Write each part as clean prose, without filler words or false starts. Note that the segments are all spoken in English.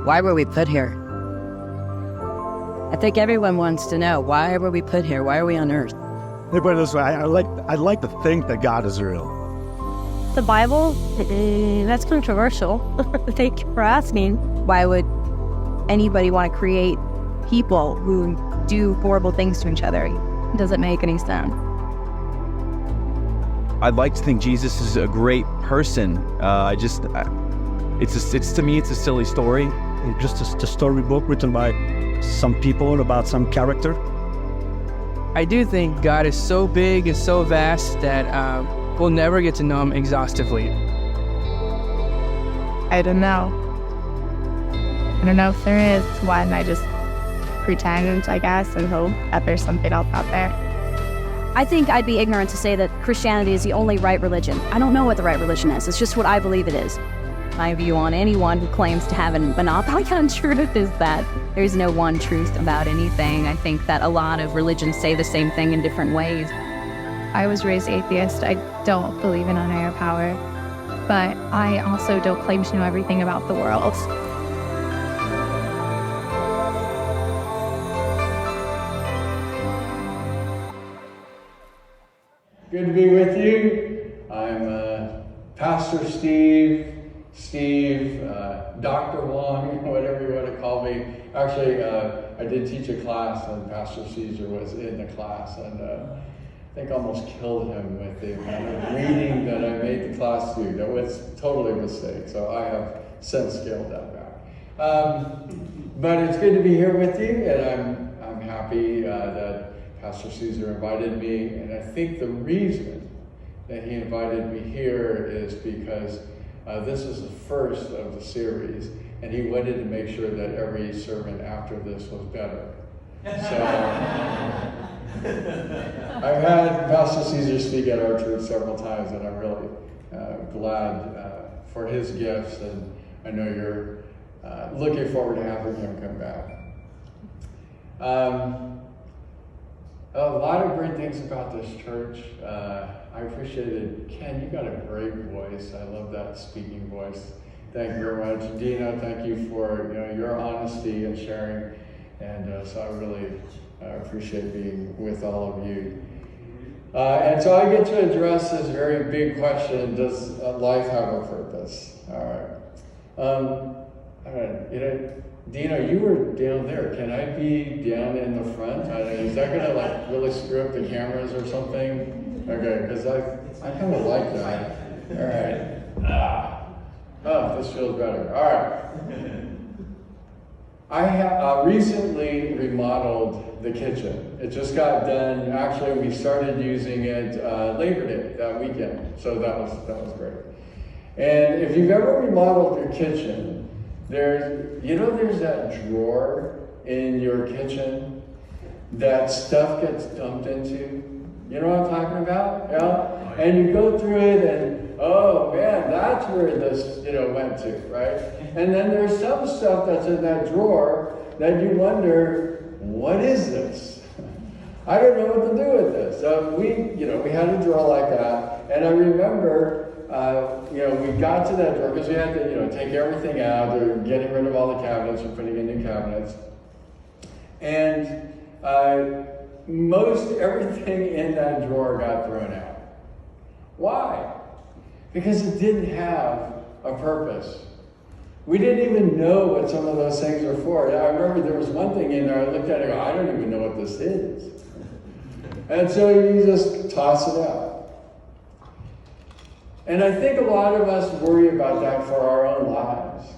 Why were we put here? I think everyone wants to know, why were we put here? Why are we on earth? Let me put it this way, I like to think that God is real. The Bible, that's controversial. Thank you for asking. Why would anybody want to create people who do horrible things to each other? It doesn't make any sense. I'd like to think Jesus is a great person. It's to me, it's a silly story. It's just a storybook written by some people about some character. I do think God is so big and so vast that we'll never get to know him exhaustively. I don't know. I don't know if there is one. I just pretend, I guess, and hope that there's something else out there. I think I'd be ignorant to say that Christianity is the only right religion. I don't know what the right religion is. It's just what I believe it is. My view on anyone who claims to have a monopoly on truth is that there's no one truth about anything. I think that a lot of religions say the same thing in different ways. I was raised atheist. I don't believe in a higher power, but I also don't claim to know everything about the world. Good to be with you. I'm Pastor Steve, Dr. Wong, whatever you want to call me. Actually, I did teach a class and Pastor Caesar was in the class, and I think I almost killed him with the amount of reading that I made the class do. That was totally a mistake, so I have since scaled that back. But it's good to be here with you, and I'm happy that Pastor Caesar invited me, and I think the reason that he invited me here is because this is the first of the series, and he wanted to make sure that every sermon after this was better. So I've had Pastor Caesar speak at our church several times, and I'm really glad for his gifts, and I know you're looking forward to having him come back. A lot of great things about this church. I appreciated, Ken, you got a great voice. I love that speaking voice. Thank you very much. Dina, thank you for your honesty and sharing. And so I really appreciate being with all of you. And so I get to address this very big question, does life have a purpose? All right. Dino, you were down there. Can I be down in the front? Is that gonna really screw up the cameras or something? Okay, because I kind of like that. All right. Oh, this feels better. All right. I have recently remodeled the kitchen. It just got done. Actually, we started using it Labor Day that weekend, so that was great. And if you've ever remodeled your kitchen, there's that drawer in your kitchen that stuff gets dumped into. You know what I'm talking about? Yeah? And you go through it and, oh man, that's where this, went to, right? And then there's some stuff that's in that drawer that you wonder, what is this? I don't know what to do with this. So we had a drawer like that, and I remember we got to that drawer because we had to, take everything out. They're getting rid of all the cabinets and putting in new cabinets. And most everything in that drawer got thrown out. Why? Because it didn't have a purpose. We didn't even know what some of those things were for. I remember there was one thing in there, I looked at it and go, I don't even know what this is. And so you just toss it out. And I think a lot of us worry about that for our own lives.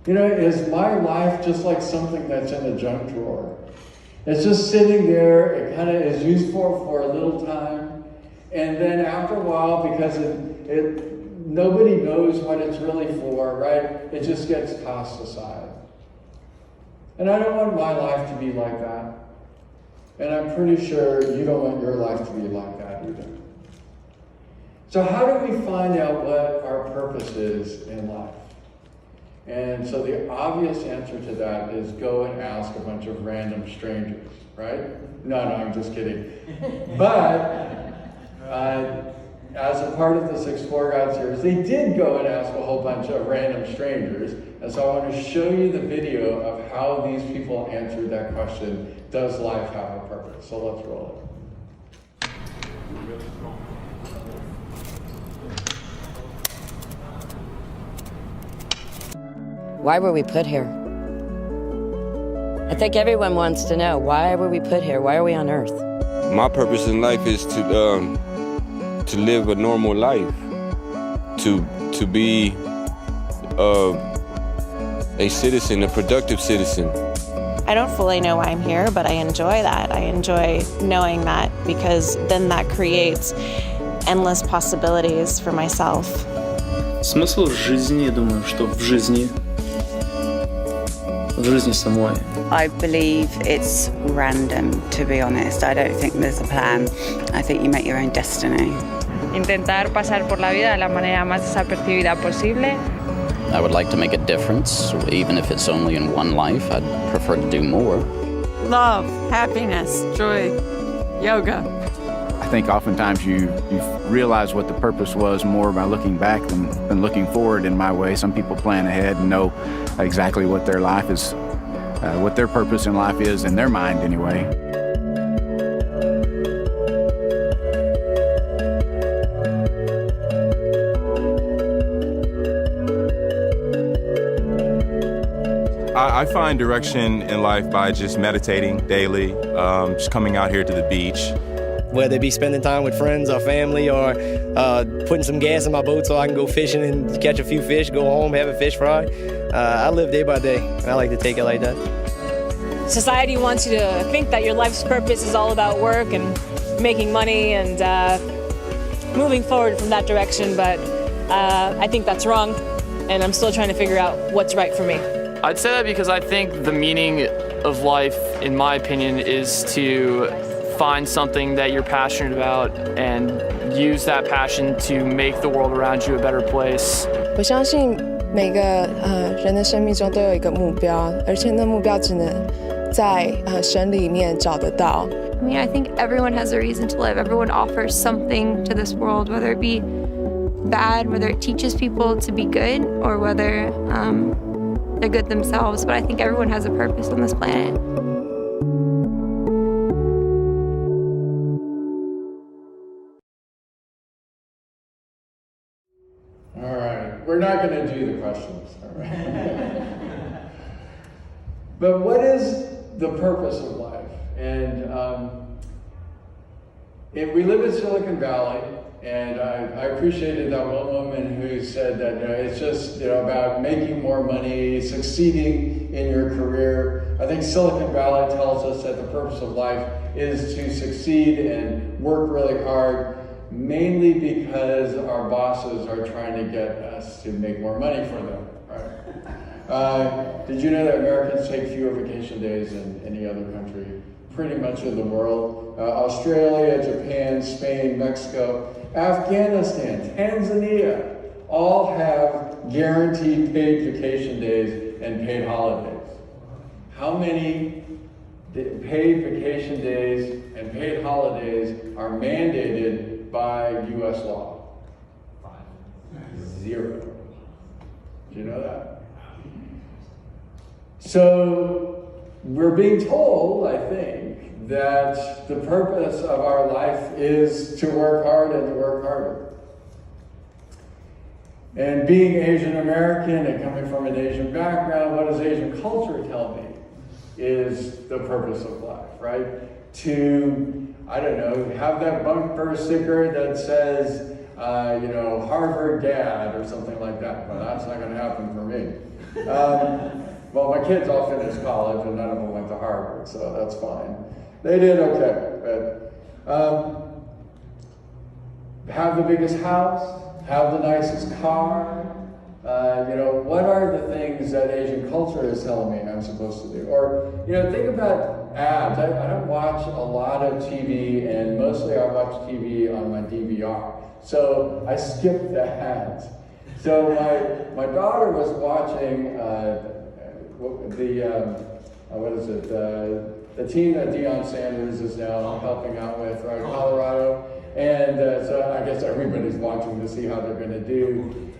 Is my life just like something that's in a junk drawer? It's just sitting there, it kind of is useful for a little time, and then after a while, because nobody knows what it's really for, right? It just gets tossed aside. And I don't want my life to be like that. And I'm pretty sure you don't want your life to be like that either. So how do we find out what our purpose is in life? And so the obvious answer to that is go and ask a bunch of random strangers, right? No, I'm just kidding. But as a part of this Explore God series, they did go and ask a whole bunch of random strangers. And so I want to show you the video of how these people answered that question, does life have a purpose? So let's roll it. Why were we put here? I think everyone wants to know, why were we put here? Why are we on earth? My purpose in life is to live a normal life, to be a citizen, a productive citizen. I don't fully know why I'm here, but I enjoy that. I enjoy knowing that because then that creates endless possibilities for myself. Смысл жизни, я думаю, что в жизни самой. I believe it's random, to be honest. I don't think there's a plan. I think you make your own destiny. Intentar pasar por la vida de la manera más desapercibida posible. I would like to make a difference, even if it's only in one life. I'd prefer to do more. Love, happiness, joy, yoga. I think oftentimes you realize what the purpose was more by looking back than looking forward in my way. Some people plan ahead and know exactly what their life is, what their purpose in life is in their mind anyway. I find direction in life by just meditating daily, just coming out here to the beach. Whether it be spending time with friends or family or putting some gas in my boat so I can go fishing and catch a few fish, go home, have a fish fry. I live day by day, and I like to take it like that. Society wants you to think that your life's purpose is all about work and making money and moving forward from that direction, but I think that's wrong, and I'm still trying to figure out what's right for me. I'd say that because I think the meaning of life, in my opinion, is to find something that you're passionate about and use that passion to make the world around you a better place. 我相信每个人的生命中都有一个目标，而且那目标只能在神里面找得到。I mean, I think everyone has a reason to live. Everyone offers something to this world, whether it be bad, whether it teaches people to be good, or whether they're good themselves. But I think everyone has a purpose on this planet. All right, we're not going to do the questions. All right. But what is the purpose of life? And we live in Silicon Valley, and I appreciated that one woman who said that it's just about making more money, succeeding in your career. I think Silicon Valley tells us that the purpose of life is to succeed and work really hard, mainly because our bosses are trying to get us to make more money for them, right? Did you know that Americans take fewer vacation days than any other country, pretty much in the world? Australia, Japan, Spain, Mexico, Afghanistan, Tanzania, all have guaranteed paid vacation days and paid holidays. How many paid vacation days and paid holidays are mandated by U.S. law? 0. Did you know that? So we're being told, I think, that the purpose of our life is to work hard and to work harder. And being Asian American and coming from an Asian background, what does Asian culture tell me is the purpose of life, right? To, I don't know, have that bumper sticker that says, Harvard Dad or something like that. Well, that's not going to happen for me. Well, my kids all finished college and none of them went to Harvard, so that's fine. They did okay, but have the biggest house, have the nicest car. What are the things that Asian culture is telling me I'm supposed to do? Or, think about ads. I don't watch a lot of TV, and mostly I watch TV on my DVR. So I skip the ads. So my daughter was watching the team that Deion Sanders is now helping out with, right? Colorado. And so I guess everybody's watching to see how they're going to do.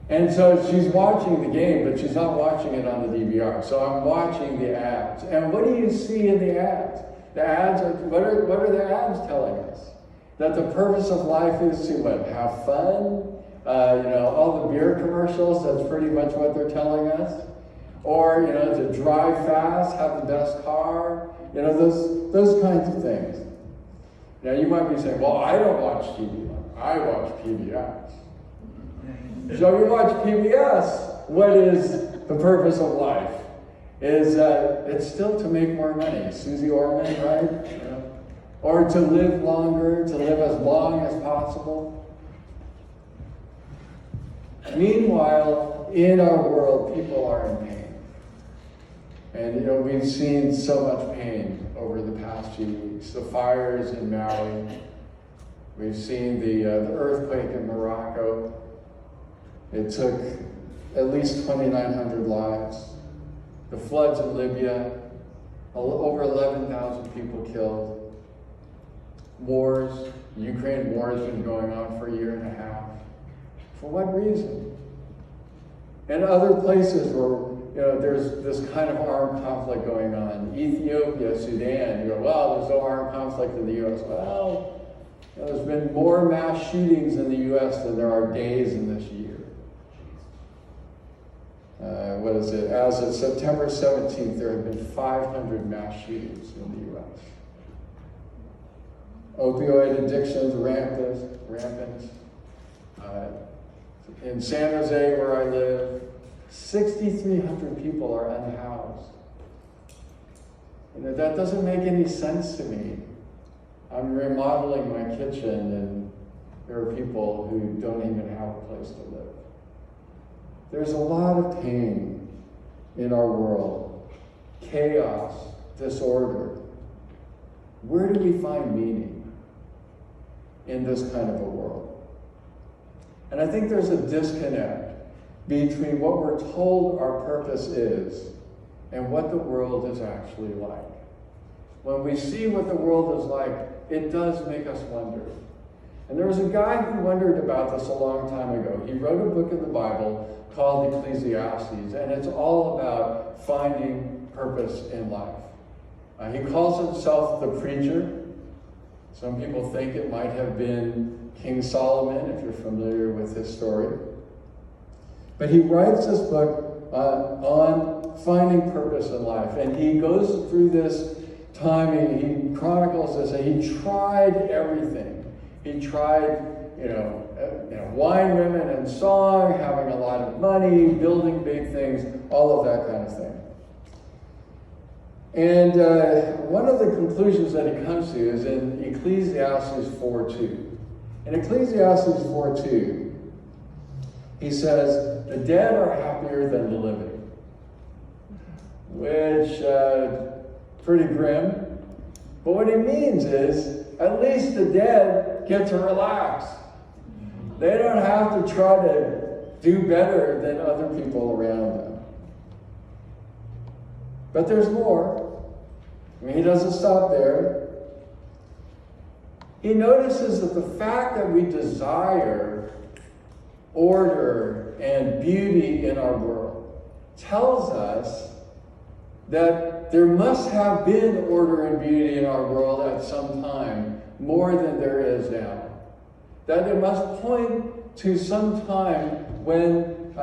And so she's watching the game, but she's not watching it on the DVR. So I'm watching the ads. And what do you see in the ads? The ads are, what are the ads telling us? That the purpose of life is to what? Have fun? All the beer commercials, that's pretty much what they're telling us. Or, to drive fast, have the best car. Those kinds of things. Now you might be saying, well, I don't watch TV. I watch PBS. So you watch PBS, what is the purpose of life? It's still to make more money. Susie Orman, right? Or to live longer, to live as long as possible. Meanwhile, in our world, people are in pain. And we've seen so much pain over the past few weeks. The fires in Maui. We've seen the earthquake in Morocco. It took at least 2,900 lives. The floods in Libya, over 11,000 people killed. Wars, the Ukraine war has been going on for a year and a half. For what reason? And other places where there's this kind of armed conflict going on. Ethiopia, Sudan, well, there's no armed conflict in the U.S. Well, there's been more mass shootings in the U.S. than there are days in this year. As of September 17th, there have been 500 mass shootings in the U.S. Opioid addictions rampant. In San Jose, where I live, 6,300 people are unhoused. That doesn't make any sense to me. I'm remodeling my kitchen, and there are people who don't even have a place to live. There's a lot of pain in our world. Chaos, disorder. Where do we find meaning in this kind of a world? And I think there's a disconnect between what we're told our purpose is and what the world is actually like. When we see what the world is like, it does make us wonder. And there was a guy who wondered about this a long time ago. He wrote a book in the Bible called Ecclesiastes, and it's all about finding purpose in life. He calls himself the preacher. Some people think it might have been King Solomon, if you're familiar with his story. But he writes this book on finding purpose in life, and he goes through this time, he chronicles this, and he tried everything. He tried, wine, women, and song, having a lot of money, building big things, all of that kind of thing. And one of the conclusions that he comes to is in Ecclesiastes 4:2. In Ecclesiastes 4:2, he says, "The dead are happier than the living," which pretty grim. But what he means is, at least the dead get to relax. They don't have to try to do better than other people around them. But there's more. He doesn't stop there. He notices that the fact that we desire order and beauty in our world tells us that there must have been order and beauty in our world at some time, more than there is now. That it must point to some time when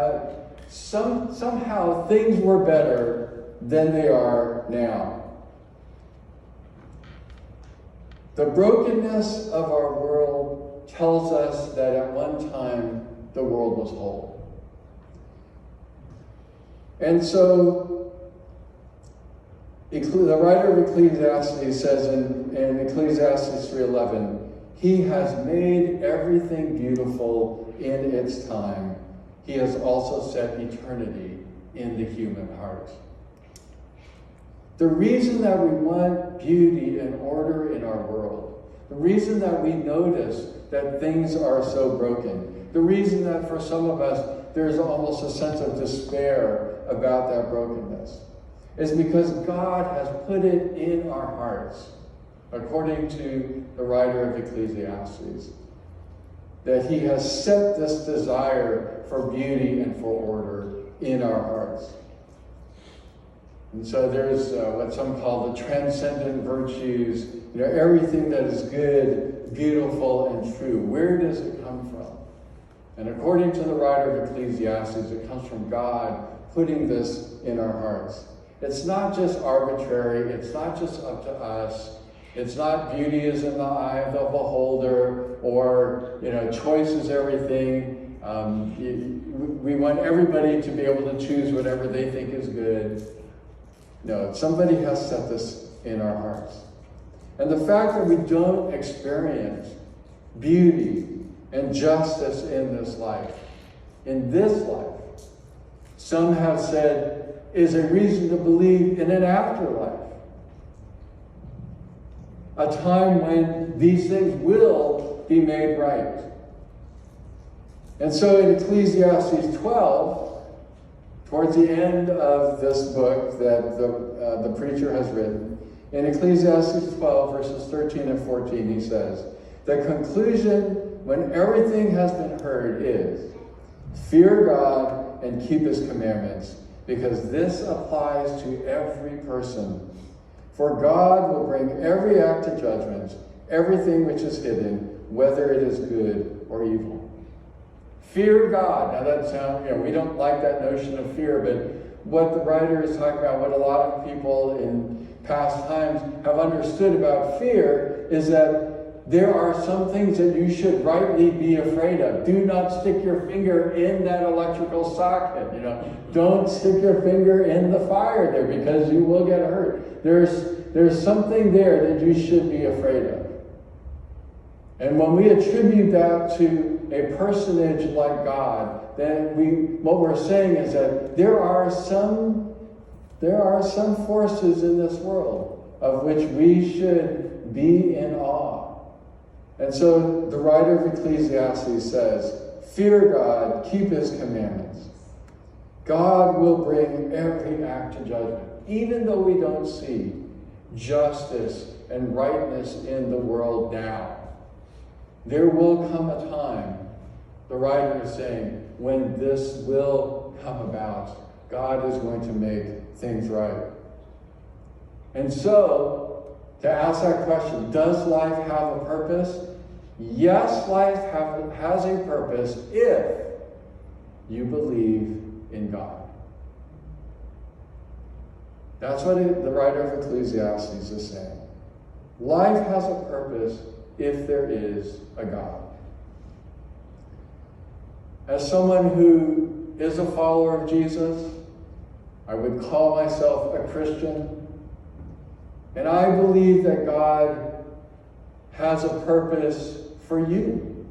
somehow things were better than they are now. The brokenness of our world tells us that at one time the world was whole. And so the writer of Ecclesiastes says in Ecclesiastes 3:11, "He has made everything beautiful in its time. He has also set eternity in the human heart." The reason that we want beauty and order in our world, the reason that we notice that things are so broken, the reason that for some of us there's almost a sense of despair about that brokenness, is because God has put it in our hearts according to the writer of Ecclesiastes, that he has set this desire for beauty and for order in our hearts. And so there's what some call the transcendent virtues, everything that is good, beautiful, and true. Where does it come from? And according to the writer of Ecclesiastes, it comes from God putting this in our hearts. It's not just arbitrary. It's not just up to us. It's not beauty is in the eye of the beholder, or choice is everything. We want everybody to be able to choose whatever they think is good. No, somebody has set this in our hearts. And the fact that we don't experience beauty and justice in this life, some have said is a reason to believe in an afterlife. A time when these things will be made right. And so in Ecclesiastes 12, towards the end of this book that the preacher has written, in Ecclesiastes 12, verses 13 and 14, he says, the conclusion when everything has been heard is, fear God and keep his commandments, because this applies to every person. For God will bring every act to judgment, everything which is hidden, whether it is good or evil. Fear God. Now that sounds, we don't like that notion of fear, but what the writer is talking about, what a lot of people in past times have understood about fear, is that there are some things that you should rightly be afraid of. Do not stick your finger in that electrical socket. Don't stick your finger in the fire there, because you will get hurt. There's something there that you should be afraid of. And when we attribute that to a personage like God, then what we're saying is that there are some forces in this world of which we should be in awe. And so the writer of Ecclesiastes says, fear God, keep his commandments. God will bring every act to judgment, even though we don't see justice and rightness in the world now. There will come a time, the writer is saying, when this will come about. God is going to make things right. And so, to ask that question, does life have a purpose? Yes, life has a purpose if you believe in God. That's what the writer of Ecclesiastes is saying. Life has a purpose if there is a God. As someone who is a follower of Jesus, I would call myself a Christian, and I believe that God has a purpose for you.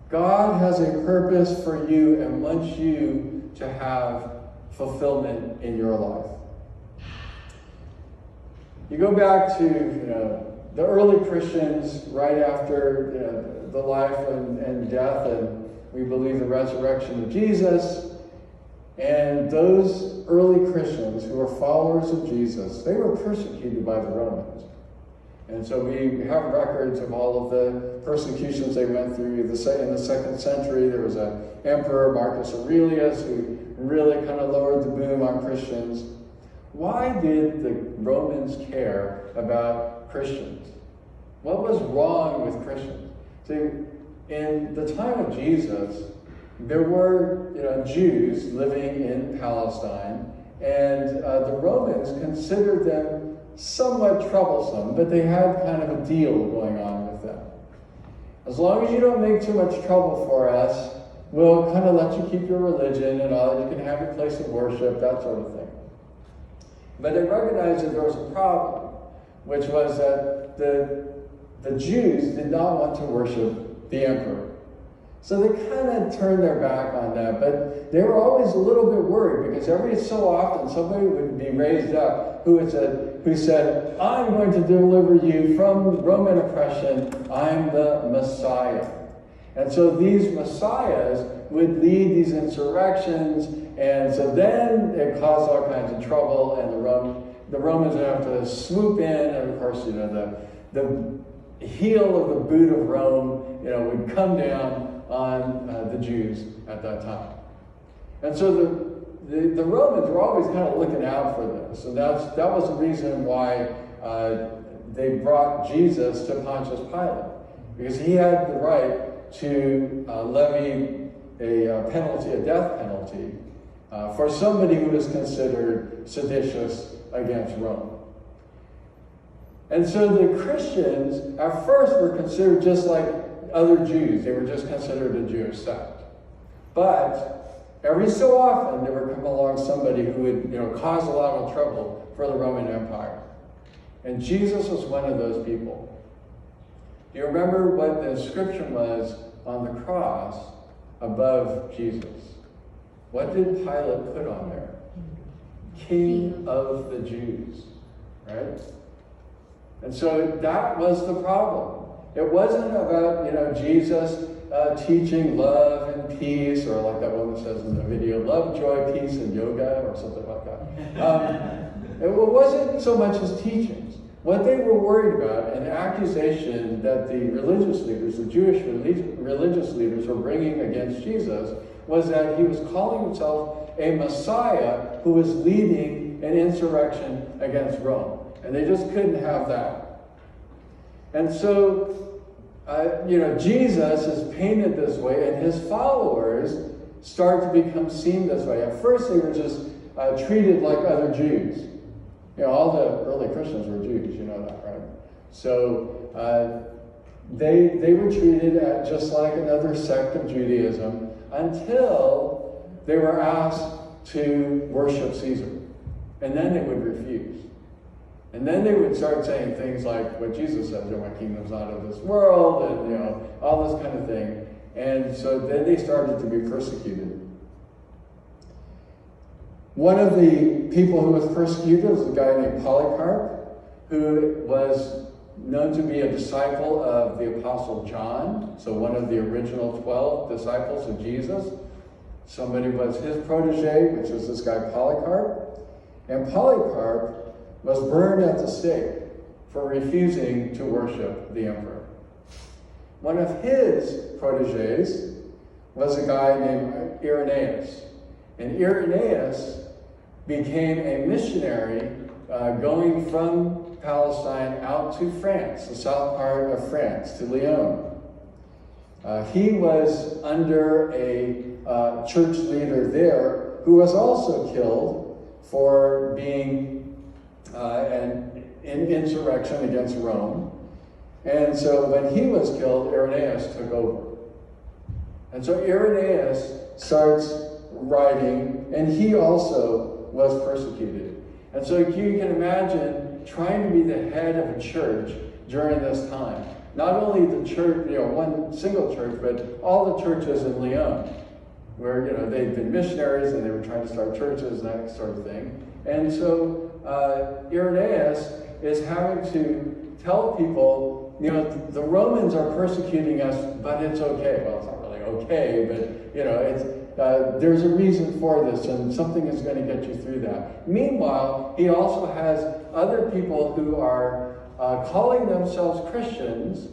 God has a purpose for you and wants you to have fulfillment in your life. You go back to the early Christians right after the life and death, and we believe the resurrection of Jesus. And those early Christians who were followers of Jesus, they were persecuted by the Romans. And so we have records of all of the persecutions they went through. In the 2nd century, there was an emperor, Marcus Aurelius, who really kind of lowered the boom on Christians. Why did the Romans care about Christians? What was wrong with Christians? See, in the time of Jesus, there were Jews living in Palestine, and the Romans considered them somewhat troublesome, but they had kind of a deal going on with them. As long as you don't make too much trouble for us, we'll kind of let you keep your religion and all that. You can have your place of worship, that sort of thing. But they recognized that there was a problem, which was that the Jews did not want to worship the emperor. So they kind of turned their back on that, but they were always a little bit worried, because every so often somebody would be raised up who said, I'm going to deliver you from Roman oppression. I'm the Messiah. And so these messiahs would lead these insurrections, and so then it caused all kinds of trouble, and the Romans would have to swoop in, and of course, you know, the heel of the boot of Rome, you know, would come down on the Jews at that time. And so the Romans were always kind of looking out for this. And that was the reason why they brought Jesus to Pontius Pilate, because he had the right to levy a penalty, a death penalty, for somebody who was considered seditious against Rome. And so the Christians at first were considered just like other Jews. They were just considered a Jewish sect. But every so often there would come along somebody who would, you know, cause a lot of trouble for the Roman Empire. And Jesus was one of those people. Do you remember what the inscription was on the cross above Jesus? What did Pilate put on there? King of the Jews, right? And so that was the problem. It wasn't about, you know, Jesus teaching love and peace, or like that one that says in the video, love, joy, peace, and yoga, or something like that. It wasn't so much his teachings. What they were worried about, and the accusation that the religious leaders, the Jewish religious leaders were bringing against Jesus, was that he was calling himself a Messiah who was leading an insurrection against Rome. And they just couldn't have that. And so, you know, Jesus is painted this way, and his followers start to become seen this way. At first, they were just treated like other Jews. You know, all the early Christians were Jews, you know that, right? So they were treated just like another sect of Judaism until they were asked to worship Caesar. And then they would refuse. And then they would start saying things like what Jesus said, you know, my kingdom's not of this world, and, you know, all this kind of thing. And so then they started to be persecuted. One of the people who was persecuted was a guy named Polycarp, who was known to be a disciple of the Apostle John, so one of the original 12 disciples of Jesus. Somebody was his protege, which was this guy Polycarp. And Polycarp was burned at the stake for refusing to worship the emperor. One of his proteges was a guy named Irenaeus. And Irenaeus became a missionary going from Palestine out to France, the south part of France, to Lyon. He was under a church leader there who was also killed for being in insurrection against Rome. And so when he was killed, Irenaeus took over. And so Irenaeus starts writing, and he also was persecuted. And so you can imagine trying to be the head of a church during this time. Not only the church, you know, one single church, but all the churches in Lyon, where, you know, they'd been missionaries and they were trying to start churches and that sort of thing. And so Irenaeus is having to tell people, you know, the Romans are persecuting us, but it's okay. Well, it's not really okay, but, you know, it's there's a reason for this, and something is going to get you through that. Meanwhile, he also has other people who are calling themselves Christians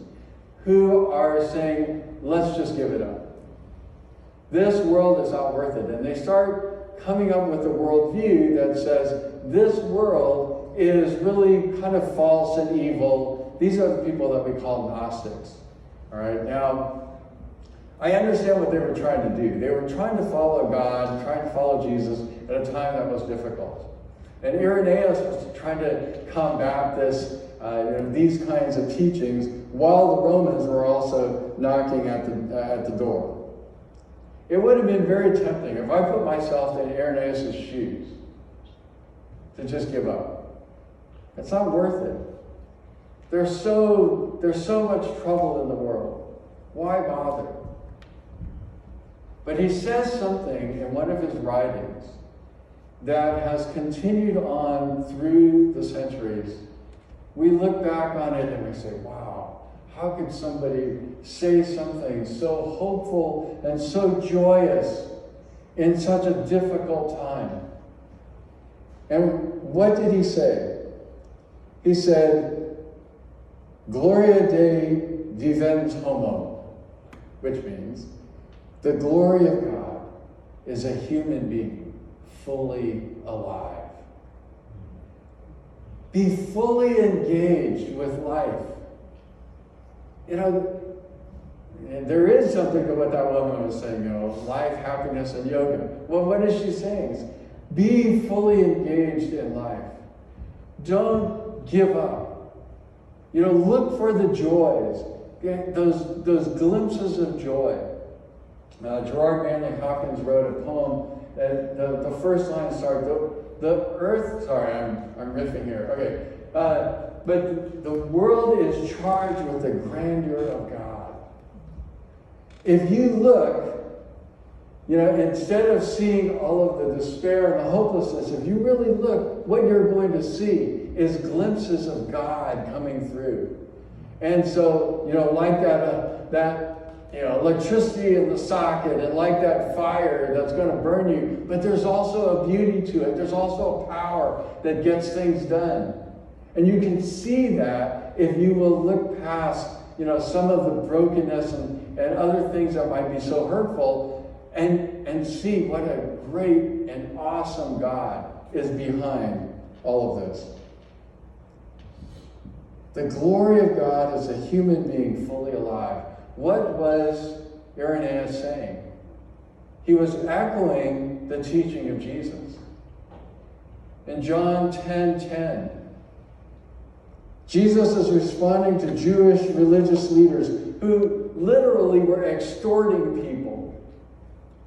who are saying, let's just give it up. This world is not worth it. And they start coming up with a worldview that says this world is really kind of false and evil. These are the people that we call Gnostics. All right, now, I understand what they were trying to do. They were trying to follow God, trying to follow Jesus at a time that was difficult. And Irenaeus was trying to combat this, these kinds of teachings, while the Romans were also knocking at the door. It would have been very tempting if I put myself in Irenaeus' shoes to just give up. It's not worth it. There's so much trouble in the world. Why bother? But he says something in one of his writings that has continued on through the centuries. We look back on it and we say, wow, how could somebody say something so hopeful and so joyous in such a difficult time? And what did he say? He said, Gloria Dei vivens homo, which means the glory of God is a human being fully alive. Be fully engaged with life. You know, and there is something to what that woman was saying, you know, life, happiness, and yoga. Well, what is she saying? Be fully engaged in life. Don't give up. You know, look for the joys, those glimpses of joy. Gerard Manley Hopkins wrote a poem, and the first line starts, the earth, sorry, I'm riffing here, okay. But the world is charged with the grandeur of God. If you look, you know, instead of seeing all of the despair and the hopelessness, if you really look, what you're going to see is glimpses of God coming through. And so, you know, like that you know, electricity in the socket, and like that fire that's going to burn you, but there's also a beauty to it. There's also a power that gets things done. And you can see that if you will look past, you know, some of the brokenness and other things that might be so hurtful, and see what a great and awesome God is behind all of this. The glory of God is a human being fully alive. What was Irenaeus saying? He was echoing the teaching of Jesus. In John 10:10, Jesus is responding to Jewish religious leaders who literally were extorting people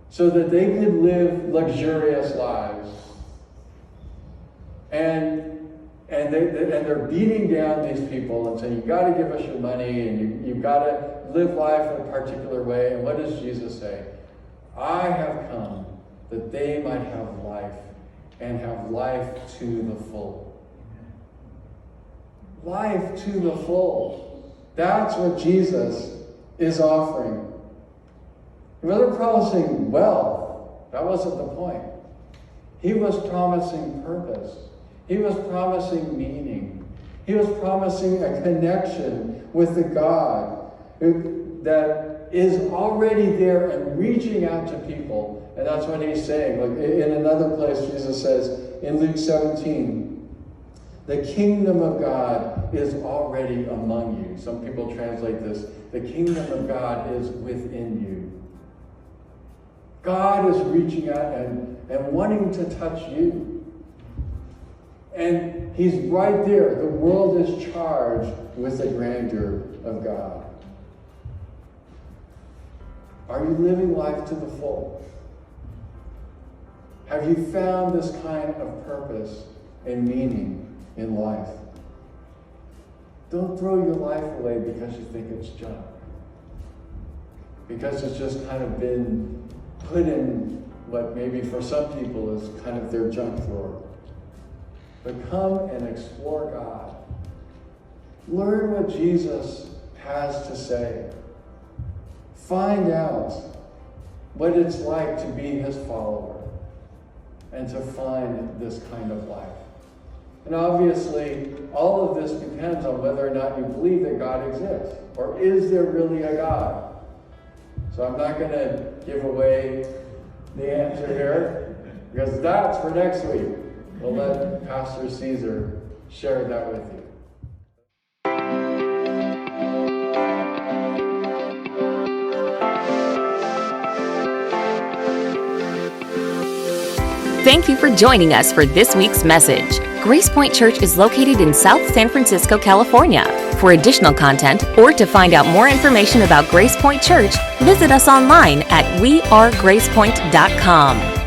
so that they could live luxurious lives. And they're beating down these people and saying, you've got to give us your money, and you've got to live life in a particular way. And what does Jesus say? I have come that they might have life, and have life to the full. Life to the full. That's what Jesus is offering. He wasn't promising wealth. That wasn't the point. He was promising purpose. He was promising meaning. He was promising a connection with the God that is already there and reaching out to people. And that's what he's saying. Like in another place, Jesus says in Luke 17, the kingdom of God is already among you. Some people translate this, the kingdom of God is within you. God is reaching out and wanting to touch you. And he's right there. The world is charged with the grandeur of God. Are you living life to the full? Have you found this kind of purpose and meaning in life? Don't throw your life away because you think it's junk. Because it's just kind of been put in what maybe for some people is kind of their junk drawer. But come and explore God. Learn what Jesus has to say. Find out what it's like to be his follower and to find this kind of life. And obviously, all of this depends on whether or not you believe that God exists. Or is there really a God? So I'm not going to give away the answer here, because that's for next week. We'll let Pastor Caesar share that with you. Thank you for joining us for this week's message. Gracepoint Church is located in South San Francisco, California. For additional content or to find out more information about Gracepoint Church, visit us online at wearegracepoint.com.